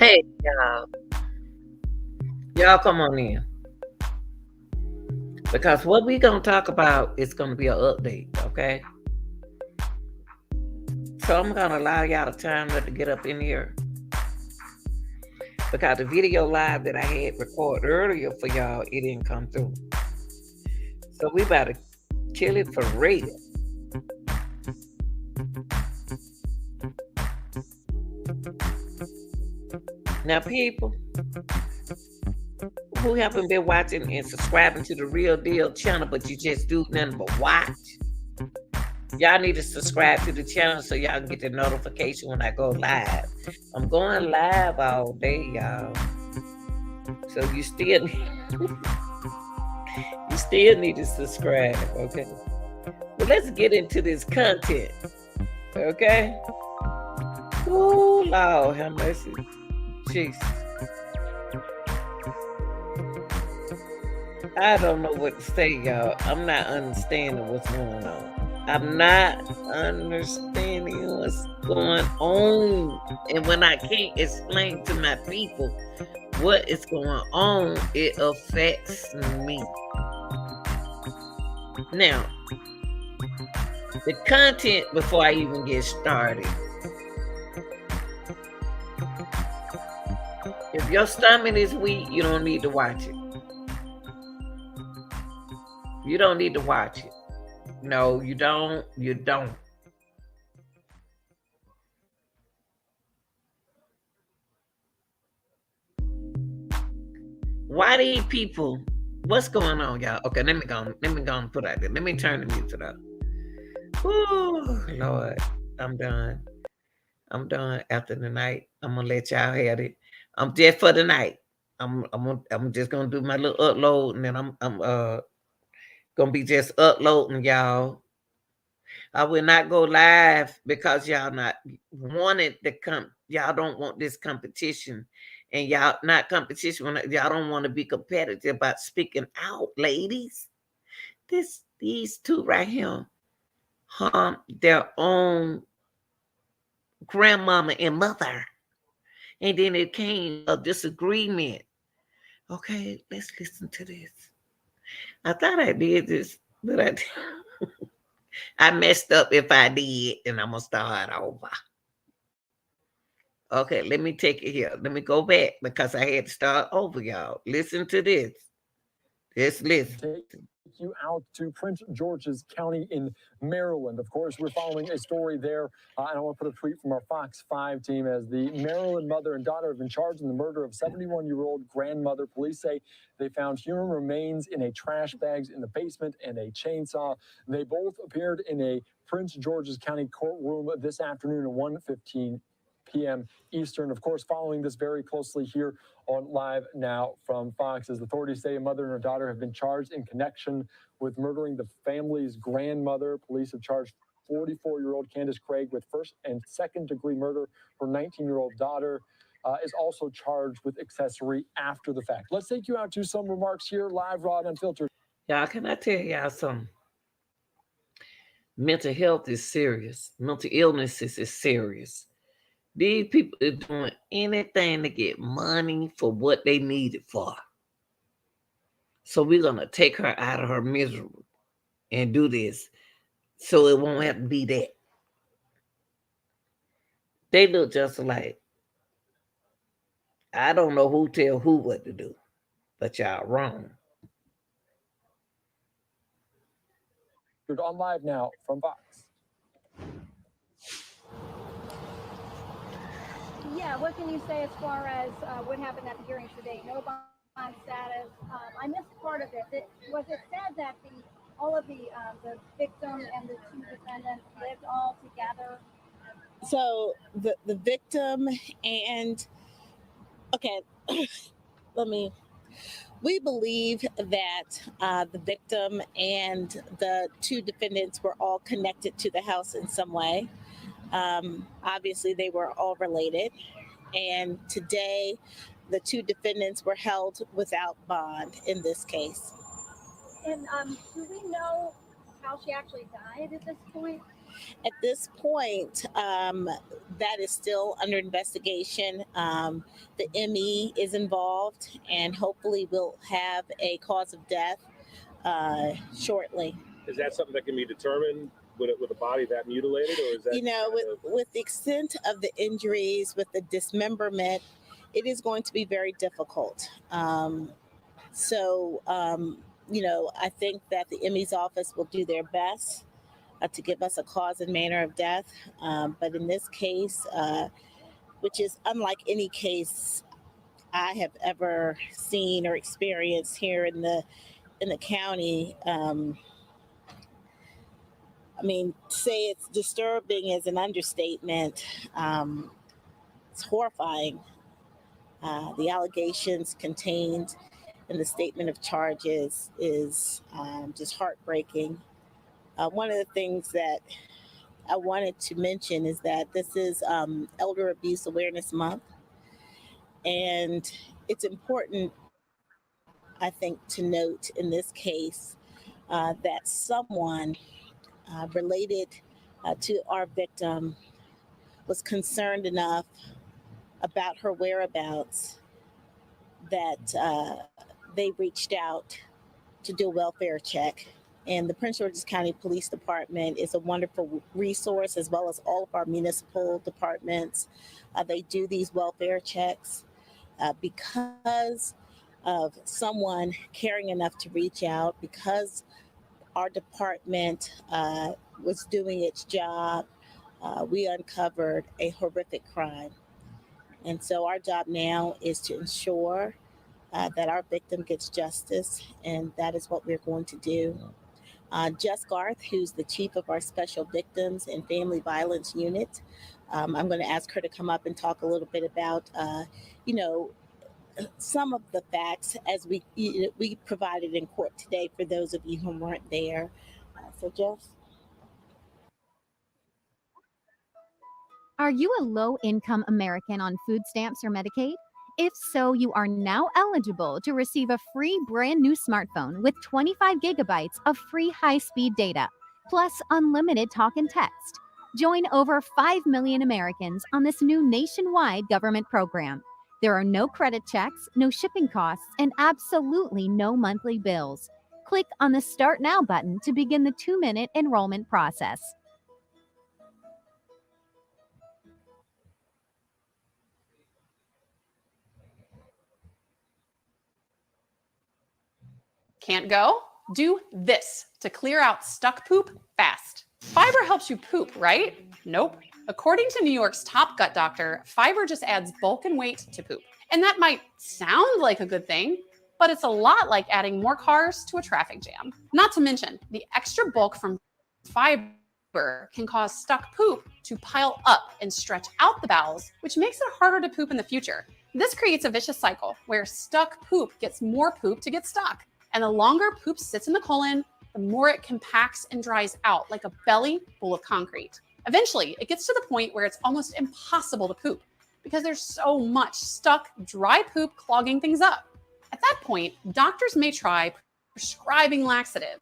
Hey, y'all come on in because what we gonna talk about is gonna be an update, okay? So I'm gonna allow y'all the time to get up in here because the video live that I had recorded earlier for y'all, it didn't come through. So we about to kill it for real. Now, people who haven't been watching and subscribing to the Real Deal channel, but you just do nothing but watch. Y'all need to subscribe to the channel so y'all can get the notification when I go live. I'm going live all day, y'all. So you still need to subscribe, okay? But let's get into this content, okay? Oh Lord, have mercy, Jesus. I don't know what to say, y'all. I'm not understanding what's going on. I'm not understanding what's going on. And when I can't explain to my people what is going on, it affects me. Now, the content before I even get started. If your stomach is weak, you don't need to watch it. You don't need to watch it. No, you don't. You don't. Why these people? What's going on, y'all? Okay, let me go. Let me go and put out there. Let me turn the music up. Woo, Lord, I'm done. I'm done after the night. I'm gonna let y'all have it. I'm just for the night. I'm just gonna do my little upload, and then I'm gonna be just uploading y'all. I will not go live because y'all not wanted to come. Y'all don't want this competition, and y'all not competition. Y'all don't want to be competitive about speaking out, ladies. These two right here harm their own grandmama and mother, and then it came a disagreement. Okay, let's listen to this. I thought I did this, but I messed up if I did, and I'm gonna start over. Okay, let me take it here. Let me go back because I had to start over, y'all. Listen to this. Just listen. Take you out to Prince George's County in Maryland. Of course, we're following a story there, and I want to put a tweet from our Fox 5 team as the Maryland mother and daughter have been charged in the murder of 71-year-old grandmother. Police say they found human remains in a trash bags in the basement and a chainsaw. They both appeared in a Prince George's County courtroom this afternoon at 1:15 p.m. Eastern. Of course, following this very closely here on Live Now from Fox, as authorities say a mother and her daughter have been charged in connection with murdering the family's grandmother. Police have charged 44-year-old Candace Craig with first and second degree murder. Her 19-year-old daughter is also charged with accessory after the fact. Let's take you out to some remarks here, live, raw, and unfiltered. Y'all, can I tell y'all something? Mental health is serious. Mental illnesses is serious. These people are doing anything to get money for what they need it for. So we're gonna take her out of her misery and do this so it won't have to be that. They look just alike. I don't know who tell who what to do, but y'all wrong. On Live Now from Fox. Yeah, what can you say as far as what happened at the hearing today? No bond status. I missed part of it. Was it said that all of the victim and the two defendants lived all together? So the victim and okay, let me. We believe that the victim and the two defendants were all connected to the house in some way. Obviously, they were all related. And today, the two defendants were held without bond in this case. And do we know how she actually died at this point? At this point, that is still under investigation. The ME is involved, and hopefully we'll have a cause of death shortly. Is that something that can be determined with a body that mutilated, or is that with the extent of the injuries, with the dismemberment, it is going to be very difficult. I think that the ME's office will do their best to give us a cause and manner of death. But in this case, which is unlike any case I have ever seen or experienced here in the county, say it's disturbing is an understatement. It's horrifying. The allegations contained in the statement of charges is just heartbreaking. One of the things that I wanted to mention is that this is Elder Abuse Awareness Month. And it's important, I think, to note in this case that someone related to our victim was concerned enough about her whereabouts that they reached out to do a welfare check. And the Prince George's County Police Department is a wonderful resource, as well as all of our municipal departments. They do these welfare checks because of someone caring enough to reach out, because our department was doing its job. We uncovered a horrific crime. And so our job now is to ensure that our victim gets justice, and that is what we're going to do. Jess Garth, who's the chief of our Special Victims and Family Violence Unit, I'm going to ask her to come up and talk a little bit about, some of the facts as we provided in court today for those of you who weren't there. So, Jess. Are you a low-income American on food stamps or Medicaid? If so, you are now eligible to receive a free brand new smartphone with 25 gigabytes of free high-speed data, plus unlimited talk and text. Join over 5 million Americans on this new nationwide government program. There are no credit checks, no shipping costs, and absolutely no monthly bills. Click on the Start Now button to begin the 2-minute enrollment process. Can't go? Do this to clear out stuck poop fast. Fiber helps you poop, right? Nope. According to New York's top gut doctor, fiber just adds bulk and weight to poop. And that might sound like a good thing, but it's a lot like adding more cars to a traffic jam. Not to mention, the extra bulk from fiber can cause stuck poop to pile up and stretch out the bowels, which makes it harder to poop in the future. This creates a vicious cycle where stuck poop gets more poop to get stuck. And the longer poop sits in the colon, the more it compacts and dries out like a belly full of concrete. Eventually, it gets to the point where it's almost impossible to poop because there's so much stuck, dry poop clogging things up. At that point, doctors may try prescribing laxatives,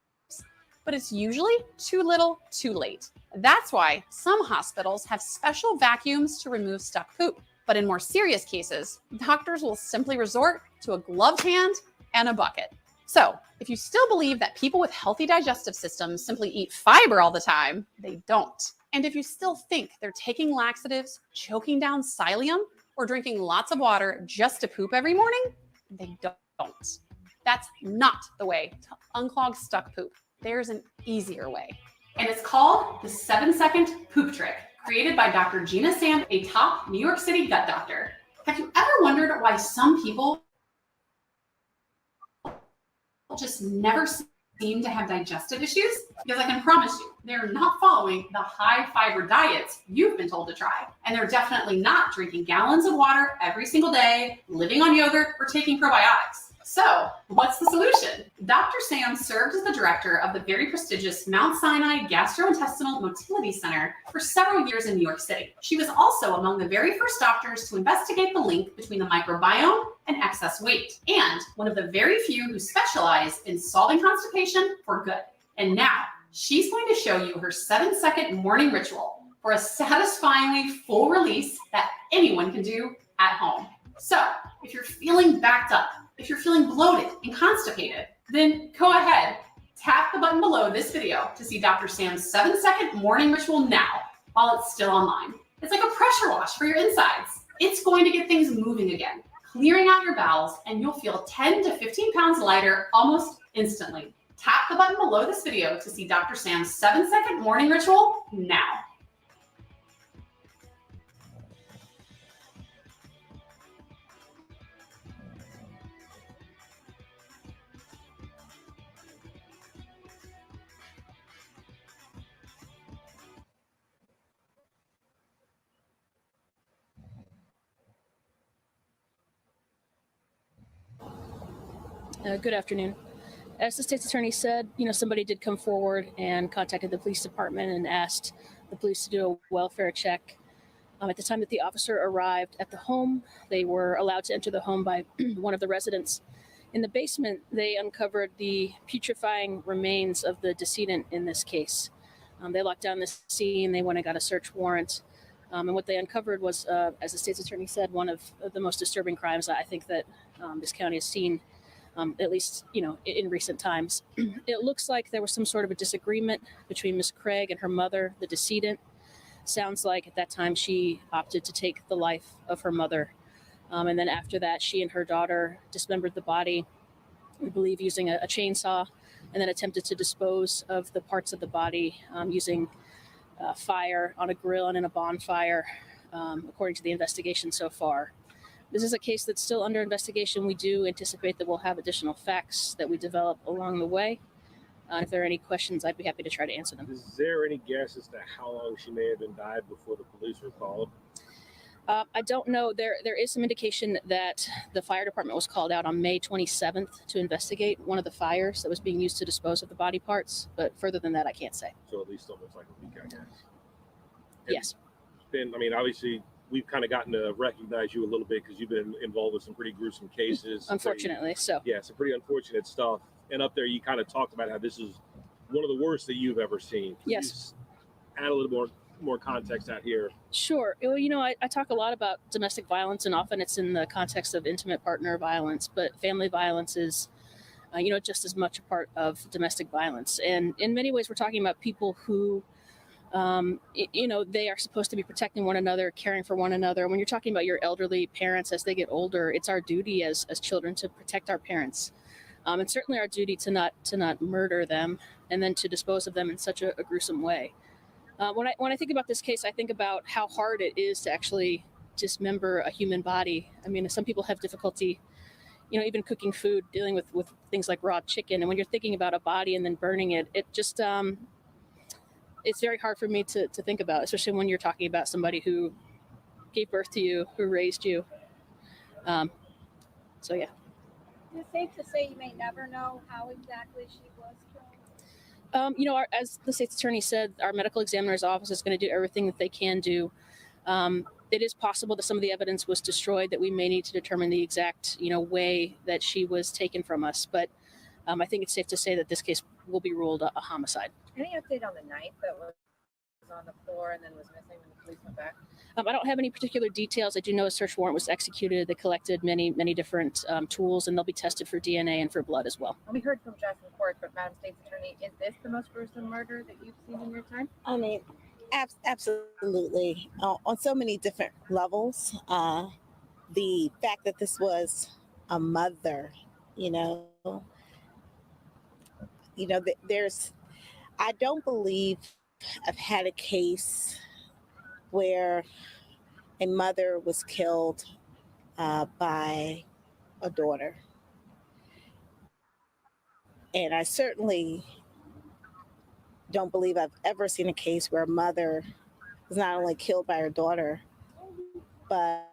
but it's usually too little, too late. That's why some hospitals have special vacuums to remove stuck poop. But in more serious cases, doctors will simply resort to a gloved hand and a bucket. So, if you still believe that people with healthy digestive systems simply eat fiber all the time, they don't. And if you still think they're taking laxatives, choking down psyllium, or drinking lots of water just to poop every morning, they don't. That's not the way to unclog stuck poop. There's an easier way. And it's called the 7-second poop trick, created by Dr. Gina Sand, a top New York City gut doctor. Have you ever wondered why some people just never seem to have digestive issues? Because I can promise you, they're not following the high fiber diets you've been told to try. And they're definitely not drinking gallons of water every single day, living on yogurt, or taking probiotics. So, what's the solution? Dr. Sam served as the director of the very prestigious Mount Sinai Gastrointestinal Motility Center for several years in New York City. She was also among the very first doctors to investigate the link between the microbiome and excess weight, and one of the very few who specialize in solving constipation for good. And now, She's going to show you her 7-second morning ritual for a satisfyingly full release that anyone can do at home. So if you're feeling backed up, if you're feeling bloated and constipated, then go ahead, tap the button below this video to see Dr. Sam's 7-second morning ritual now while it's still online. It's like a pressure wash for your insides. It's going to get things moving again, clearing out your bowels, and you'll feel 10 to 15 pounds lighter almost instantly. Tap the button below this video to see Dr. Sam's 7-second morning ritual now. Good afternoon. As the state's attorney said, somebody did come forward and contacted the police department and asked the police to do a welfare check. At the time that the officer arrived at the home, they were allowed to enter the home by one of the residents. In the basement, they uncovered the putrefying remains of the decedent in this case. They locked down the scene, they went and got a search warrant. And what they uncovered was, as the state's attorney said, one of the most disturbing crimes I think that this county has seen. At least, in recent times. It looks like there was some sort of a disagreement between Miss Craig and her mother, the decedent. Sounds like at that time she opted to take the life of her mother. And then after that, she and her daughter dismembered the body, we believe using a chainsaw, and then attempted to dispose of the parts of the body using fire on a grill and in a bonfire, according to the investigation so far. This is a case that's still under investigation. We do anticipate that we'll have additional facts that we develop along the way. If there are any questions, I'd be happy to try to answer them. Is there any guess as to how long she may have been died before the police were called? I don't know. There is some indication that the fire department was called out on May 27th to investigate one of the fires that was being used to dispose of the body parts. But further than that, I can't say. So at least almost like a week, I guess. Yes. Then, obviously, we've kind of gotten to recognize you a little bit because you've been involved with some pretty gruesome cases. Unfortunately, some pretty unfortunate stuff. And up there, you kind of talked about how this is one of the worst that you've ever seen. Can Yes. you add a little more context out here? Sure. Well, I talk a lot about domestic violence, and often it's in the context of intimate partner violence, but family violence is, just as much a part of domestic violence. And in many ways, we're talking about people who they are supposed to be protecting one another, caring for one another. When you're talking about your elderly parents as they get older, it's our duty as children to protect our parents. And certainly our duty to not murder them and then to dispose of them in such a gruesome way. When I think about this case, I think about how hard it is to actually dismember a human body. Some people have difficulty, even cooking food, dealing with things like raw chicken. And when you're thinking about a body and then burning it, it just it's very hard for me to think about, especially when you're talking about somebody who gave birth to you, who raised you. So, yeah. Is it safe to say you may never know how exactly she was killed? As the state's attorney said, our medical examiner's office is going to do everything that they can do. It is possible that some of the evidence was destroyed, that we may need to determine the exact, way that she was taken from us. But I think it's safe to say that this case will be ruled a homicide. Any update on the knife that was on the floor and then was missing when the police went back? I don't have any particular details. I do know a search warrant was executed. They collected many different tools, and they'll be tested for DNA and for blood as well. We heard from Jeff in court, but Madam State's Attorney, is this the most gruesome murder that you've seen in your time? Absolutely. On so many different levels. The fact that this was a mother, I don't believe I've had a case where a mother was killed by a daughter. And I certainly don't believe I've ever seen a case where a mother was not only killed by her daughter, but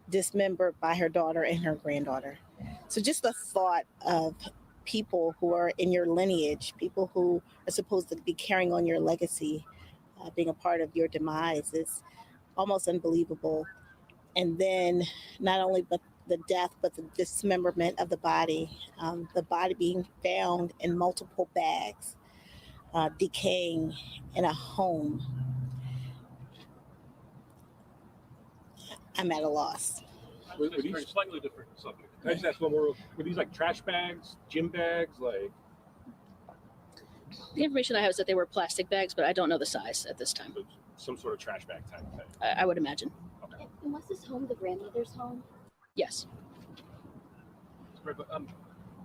dismembered by her daughter and her granddaughter. So just the thought of people who are in your lineage, people who are supposed to be carrying on your legacy, being a part of your demise is almost unbelievable. And then not only but the death, but the dismemberment of the body being found in multiple bags. decaying in a home, I'm at a loss. Were these slightly different subject? Can I just ask one more? Were these like trash bags, gym bags, like? The information I have is that they were plastic bags, but I don't know the size at this time. Some sort of trash bag type thing. I would imagine. Okay. And was this home the grandmother's home? Yes.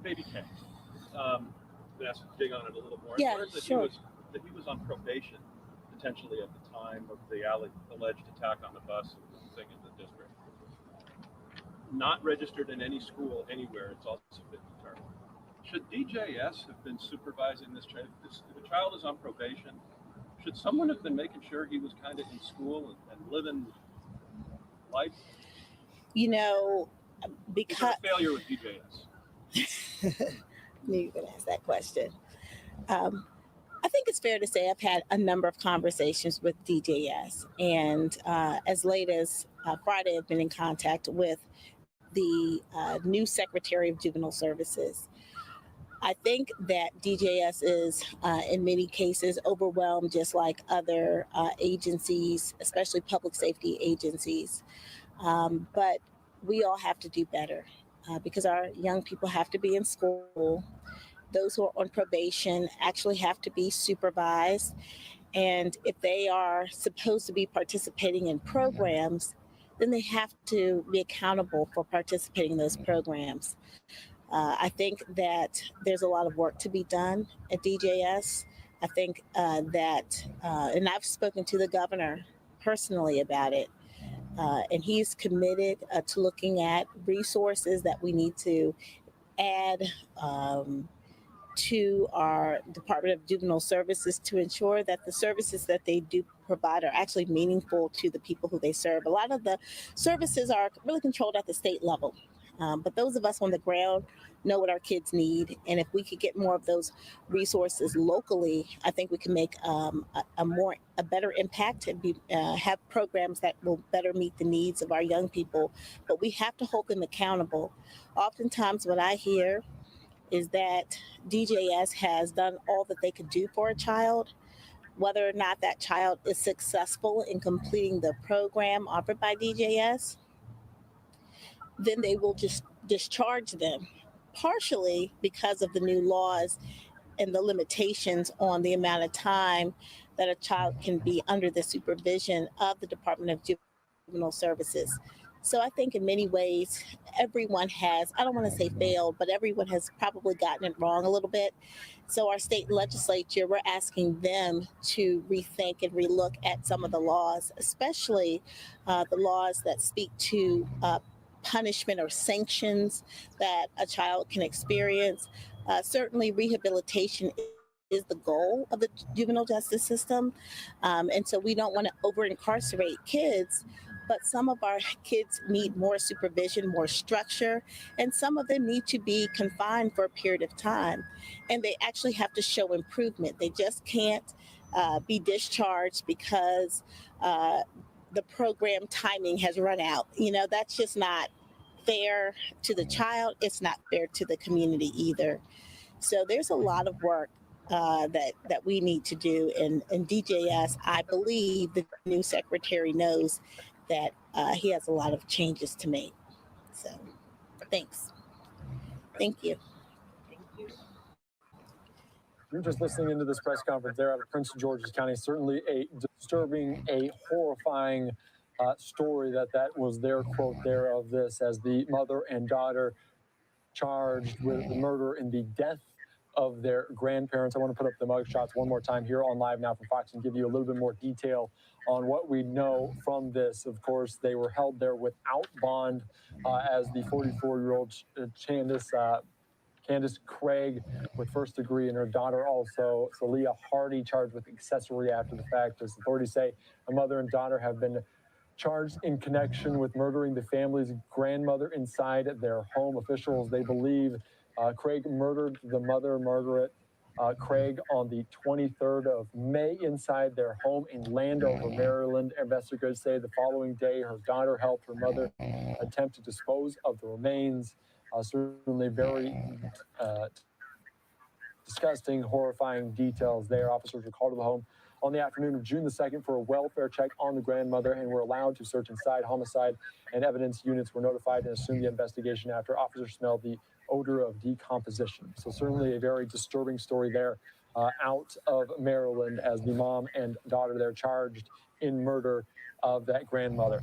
Baby K. Let's dig on it a little more. Yeah, I learned that sure. he was on probation potentially at the time of the alleged attack on the bus and thing in the district. Not registered in any school anywhere. It's also been determined. Should DJS have been supervising this child? If a child is on probation, should someone have been making sure he was kind of in school and living life? You know, because failure with DJS. knew you were going to ask that question. I think it's fair to say I've had a number of conversations with DJS, and as late as Friday, I've been in contact with the new Secretary of Juvenile Services. I think that DJS is, in many cases, overwhelmed, just like other agencies, especially public safety agencies. But we all have to do better because our young people have to be in school. Those who are on probation actually have to be supervised. And if they are supposed to be participating in programs, then they have to be accountable for participating in those programs. I think that there's a lot of work to be done at DJS. I think that, and I've spoken to the governor personally about it, and he's committed to looking at resources that we need to add to our Department of Juvenile Services to ensure that the services that they do provide are actually meaningful to the people who they serve. A lot of the services are really controlled at the state level. But those of us on the ground know what our kids need. And if we could get more of those resources locally, I think we can make a better impact and have programs that will better meet the needs of our young people. But we have to hold them accountable. Oftentimes what I hear is that DJS has done all that they could do for a child. Whether or not that child is successful in completing the program offered by DJS, then they will just discharge them, partially because of the new laws and the limitations on the amount of time that a child can be under the supervision of the Department of Juvenile Services. So I think in many ways, everyone has, I don't want to say failed, but everyone has probably gotten it wrong a little bit. So our state legislature, we're asking them to rethink and relook at some of the laws, especially the laws that speak to punishment or sanctions that a child can experience. Certainly rehabilitation is the goal of the juvenile justice system. And so we don't want to over-incarcerate kids, but some of our kids need more supervision, more structure, and some of them need to be confined for a period of time. And they actually have to show improvement. They just can't be discharged because the program timing has run out. You know, that's just not fair to the child. It's not fair to the community either. So there's a lot of work that we need to do. And DJS, I believe the new secretary knows that he has a lot of changes to make. So thanks. Thank you. You're just listening into this press conference there out of Prince George's County. Certainly a disturbing, a horrifying story that was their quote there of this, as the mother and daughter charged with the murder and the death of their grandparents. I want to put up the mugshots one more time here on Live Now from Fox and give you a little bit more detail on what we know from this. Of course, they were held there without bond as the 44-year-old Candace Craig with first degree, and her daughter also, Celia Hardy, charged with accessory after the fact. As authorities say, a mother and daughter have been charged in connection with murdering the family's grandmother inside their home. Officials, they believe Craig murdered the mother, Margaret Craig, on the 23rd of May inside their home in Landover, Maryland. Investigators say the following day, her daughter helped her mother attempt to dispose of the remains. Certainly very disgusting, horrifying details there. Officers were called to the home on the afternoon of June the 2nd for a welfare check on the grandmother and were allowed to search inside. Homicide and evidence units were notified and assumed the investigation after officers smelled the odor of decomposition. So certainly a very disturbing story there out of Maryland, as the mom and daughter there charged in murder of that grandmother.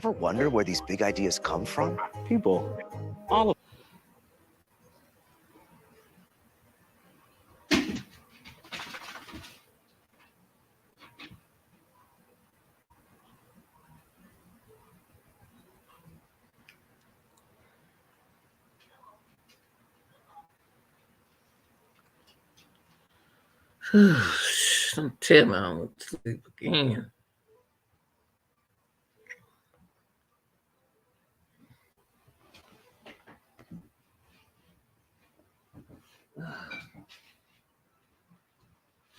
Ever wonder where these big ideas come from? People, all of Don't tell me I won't sleep again.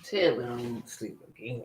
Tell me I won't sleep again.